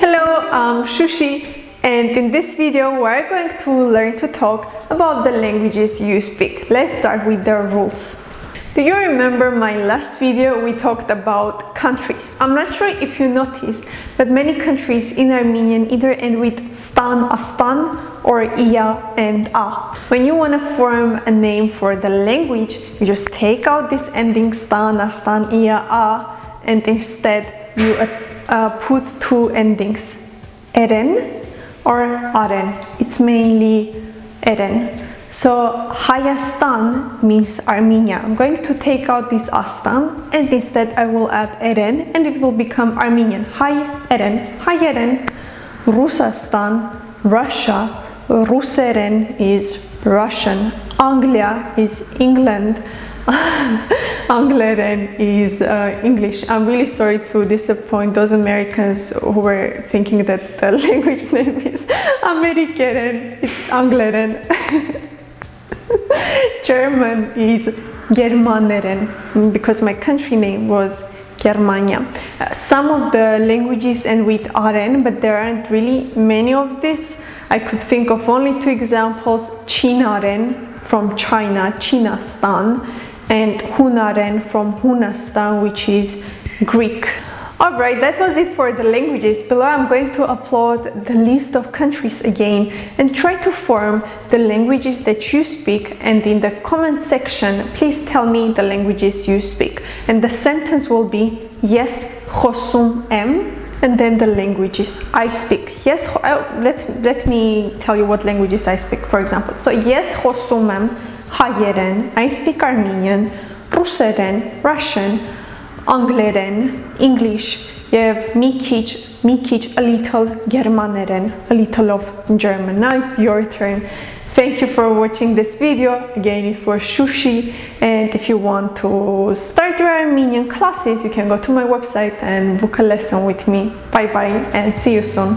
Hello, I'm Shushi, and in this video we're going to learn to talk about the languages you speak. Let's start with the rules. Do you remember my last video? We talked about countries. I'm not sure if you noticed, but many countries in Armenian either end with stan, astan, or iya and a. When you want to form a name for the language, you just take out this ending stan, astan, iya, a, and instead you put two endings, eren or aren. It's mainly eren. So Hayastan means Armenia. I'm going to take out this astan and instead I will add eren and it will become Armenian. Hay eren. Rusastan, Russia. Ruseren is Russian. Anglia is England. Angleren is English. I'm really sorry to disappoint those Americans who were thinking that the language name is Amerikeren. It's Angleren. German is Germaneren because my country name was Germania. Some of the languages end with aren, but there aren't really many of this. I could think of only two examples: Chinaren from China, Chinastan, and Hunaren from Hunastan, which is Greek. Alright, that was it for the languages. Below I'm going to upload the list of countries again and try to form the languages that you speak, and in the comment section please tell me the languages you speak. And the sentence will be yes khosum em, and then the languages I speak. Yes, let me tell you what languages I speak, for example. So yes khosum em hayeren, I speak Armenian, Ruseren, Russian, Angleren, English, եւ մի քիչ, a little Germaneren, a little of German. Now it's your turn. Thank you for watching this video. Again, it was Shushi, and if you want to start your Armenian classes, you can go to my website and book a lesson with me. Bye bye and see you soon.